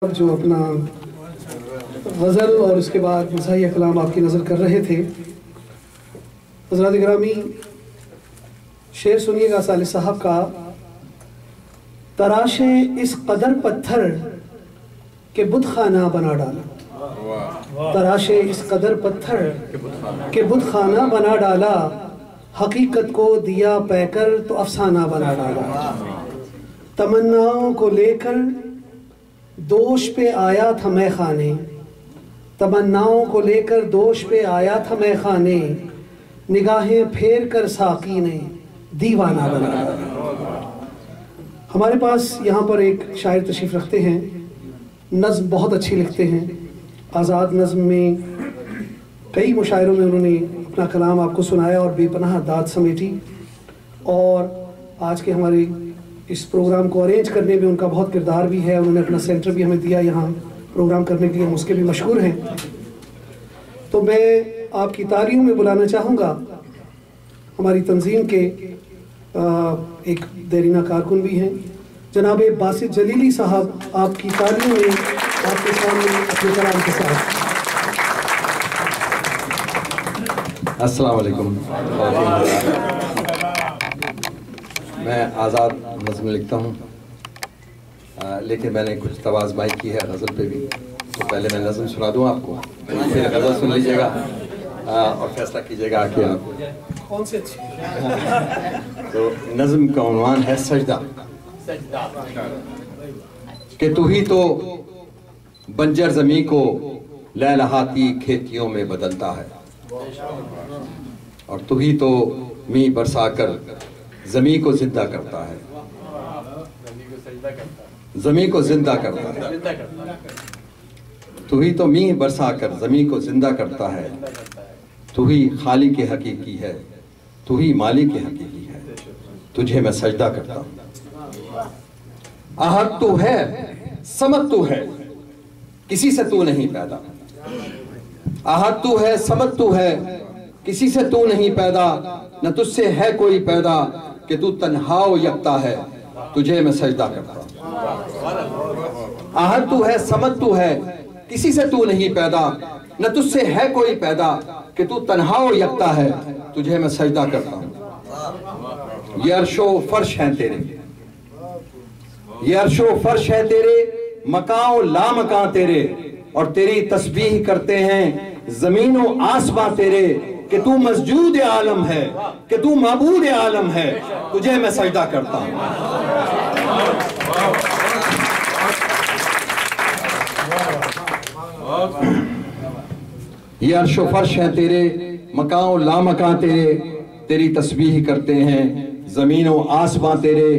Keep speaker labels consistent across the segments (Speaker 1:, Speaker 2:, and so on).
Speaker 1: जो अपना गज़ल और उसके बाद मज़ाहिया कलाम आपकी नज़र कर रहे थे। हज़रात गिरामी, शेर सुनिएगा सालिह साहब का। तराशे इस कदर पत्थर के बुत खाना बना डाला, तराशे इस कदर पत्थर के बुत खाना बना डाला, हकीकत को दिया पैकर तो अफसाना बना डाला। तमन्नाओं को लेकर दोष पे आया था मैं खाने, तमन्नाओं को लेकर दोष पे आया था मैं खाने, निगाहें फेर कर साकी ने दीवाना बना डाला। हमारे पास यहाँ पर एक शायर तशरीफ़ रखते हैं, नज़्म बहुत अच्छी लिखते हैं। आज़ाद नज़्म में कई मुशायरों में उन्होंने अपना कलाम आपको सुनाया और बेपनाह दाद समेटी। और आज के हमारे इस प्रोग्राम को अरेंज करने में उनका बहुत किरदार भी है। उन्होंने अपना सेंटर भी हमें दिया यहाँ प्रोग्राम करने के लिए, हम उसके भी मशहूर हैं। तो मैं आपकी तालियों में बुलाना चाहूँगा हमारी तंजीम के एक देरीना कारकुन भी हैं, जनाब बासित जलीली साहब। आपकी तालियों में आपके सामने अपने कलाम के साथ।
Speaker 2: अस्सलाम वालेकुम। मैं आज़ाद नज़्म लिखता हूँ, लेकिन मैंने कुछ तवाज़माई की है गज़ल पे भी। तो पहले मैं नज़्म सुना दूँ आपको, फिर गज़ल सुन लीजिएगा और फैसला कीजिएगा कि आप
Speaker 1: कौन से अच्छी।
Speaker 2: तो नज़्म का उन्वान है सजदा। कि तू ही तो बंजर ज़मीं को लहलहाती खेतियों में बदलता है, और तू ही तो मी बरसाकर ज़मीं को जिंदा करता है, ज़मीं को जिंदा करता है। तू ही तो मी बरसाकर ज़मीं को जिंदा करता है, तू ही खालिक हकीकी है, तू ही मालिक हकीकी है, तुझे मैं सजदा करता हूँ। आहत तू है, समत तू है, किसी से तू नहीं पैदा। आहत तू है, समत तू है, किसी से तू नहीं पैदा, न तुझसे है कोई पैदा, कि तू तन्हा व यकता है, तुझे मैं सजदा करता हूँ। आहत तू है, समत तू है, किसी से तू नहीं पैदा, न तुझसे है कोई पैदा, कि तू तन्हा व यकता है, तुझे मैं सजदा करता हूँ। ये अर्शो फर्श हैं तेरे, ये अर्शो फर्श है तेरे, मकाओ लामकां तेरे, और तेरी तस्बीह करते हैं ज़मीनों आसमां तेरे, कि तू मस्जूद आलम है, कि तू माबूद आलम है, तुझे मैं सजदा करता हूँ। ये अर्शो फर्श है तेरे, मकाओ लामकां तेरे, तेरी तस्बीह करते हैं ज़मीनों आसमां तेरे,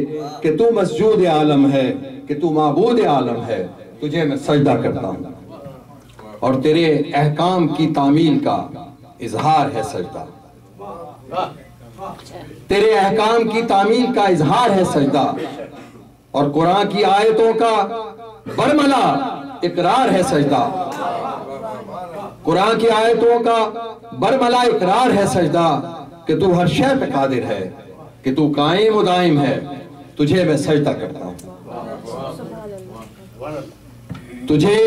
Speaker 2: कि तू मस्जूद आलम है, कि तू माबूद आलम है, तुझे मैं सजदा करता हूँ। और तेरे अहकाम की तामील का इजहार है सजदा, तेरे अहकाम की तामील का इजहार है सजदा, और कुरान की आयतों का बरमला इकरार है सजदा। कुरान की आयतों का बरमला इकरार है सजदा, कि तू हर शय पे कादिर है, कि तू कायम व दाइम है, तुझे मैं सजदा करता हूँ। तुझे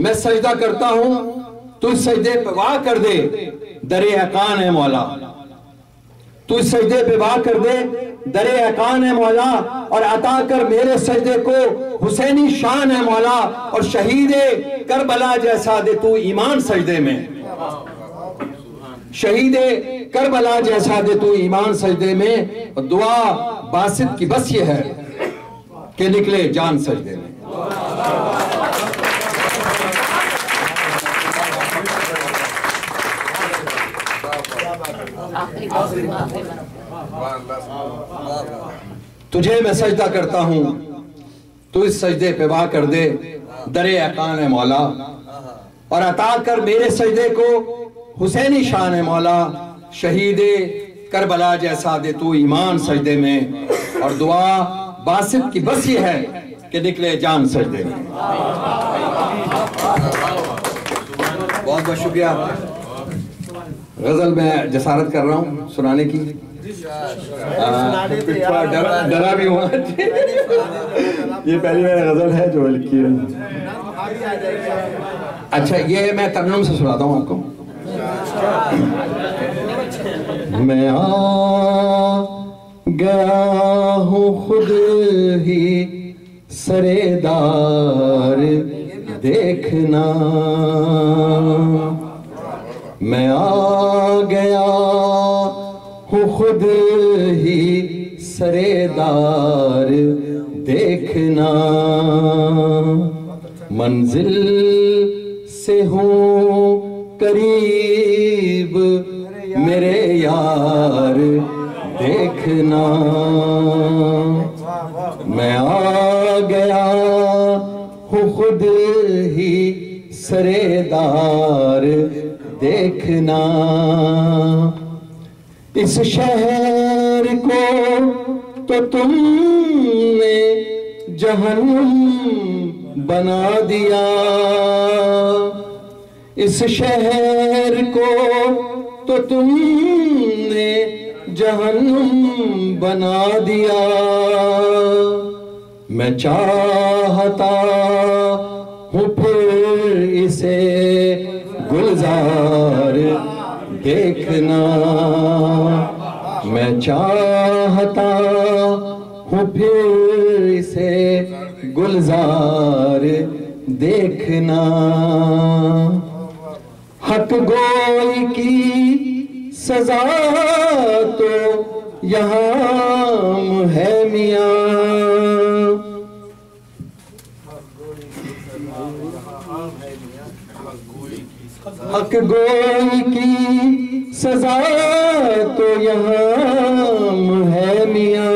Speaker 2: मैं सजदा करता हूँ, तू सजदे पे वाह कर दे, दरे अकान है मौला। तू सजदे पे वाह कर दे, दरे अकान है मौला, और अता कर मेरे सजदे को हुसैनी शान है मौला, और शहीदे करबला जैसा दे तू ईमान सजदे में, शहीदे करबला जैसा दे तू ईमान सजदे में। और दुआ बासित की बस ये है कि निकले जान सजदे में। तुझे मैं सजदा करता हूँ, तू इस सजदे पे वाह कर दे, दरे अकान है मौला, और अता कर मेरे सजदे को हुसैनी शान है मौला, शहीदे करबला जैसा दे तू ईमान सजदे में। और दुआ बासित की बस ये है कि निकले जान सजदे में। बहुत बहुत शुक्रिया। गजल में जसारत कर रहा हूँ सुनाने की, डरा भी हुआ। ये पहली मेरी गजल है जो लिखी है। अच्छा, ये मैं तरन्नुम से सुनाता हूँ आपको। मैं आ गया हूँ खुद ही सरेदार देखना, मैं आ गया हूँ खुद ही सरेदार देखना, मंजिल से हूँ करीब मेरे यार देखना, मैं आ गया हूँ खुद ही सरेदार देखना, इस शहर को तो तुमने जहन्नुम बना दिया, इस शहर को तो तुमने जहन्नुम बना दिया, मैं चाहता हूँ फिर इसे गुलजार देखना, मैं चाहता हूँ फिर इसे गुलजार देखना, हक गोई की सजा तो यहाँ है मियाँ, हक गोई की सजा तो यहाँ है मियाँ,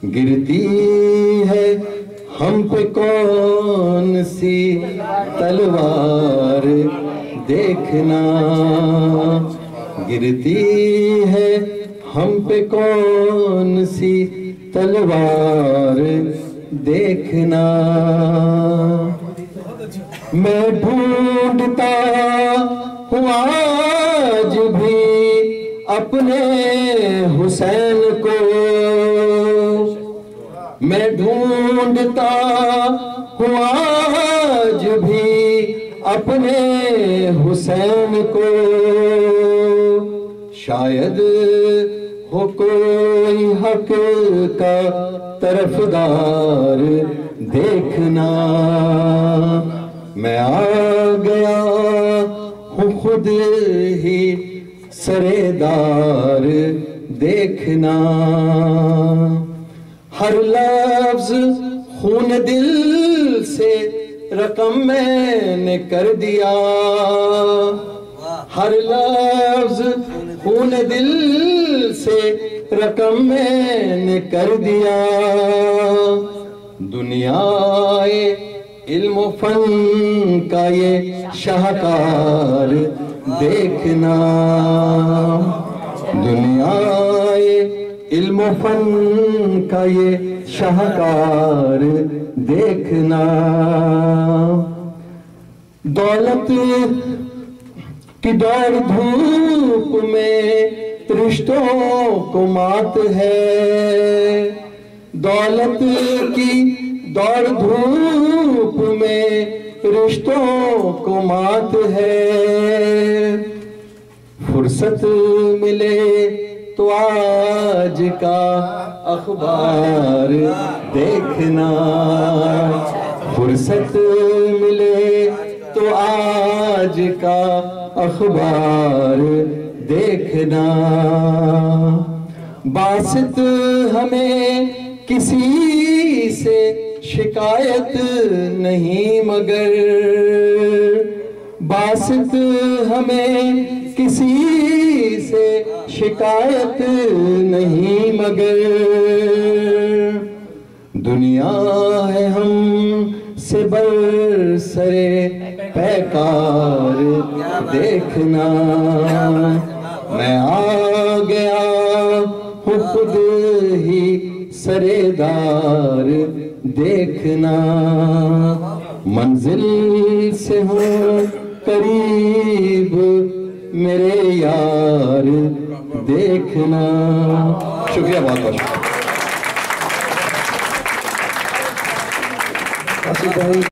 Speaker 2: गिरती है हम पे कौन सी तलवार देखना, गिरती है हम पे कौन सी तलवार देखना, मैं ढूंढता हूँ आज भी अपने हुसैन को, मैं ढूंढता हूँ आज भी अपने हुसैन को, शायद हो कोई हक का तरफदार देखना, मैं आ गया हूँ खुद ही सरेदार देखना, हर लफ्ज खून दिल से रकम मैंने कर दिया, हर लफ्ज खून दिल से रकम मैंने कर दिया, दुनियाए इल्म फन का ये शाहकार देखना, दुनियाए इल्म फन का ये शाहकार देखना, दौलत की दौड़ धूप में रिश्तों को मात है, दौलत की दौड़ धूप में रिश्तों को मात है, फुर्सत मिले तो आज का अखबार देखना, फुर्सत मिले तो आज का अखबार देखना, बासित हमें किसी से शिकायत नहीं मगर, बासित हमें किसी से शिकायत नहीं मगर, दुनिया है हम से बरसरे पैकार देखना, मैं आ गया हूँ खुद ही सरेदार देखना, मंजिल से हूँ करीब मेरे यार देखना। शुक्रिया, बहुत बहुत शुक्रिया।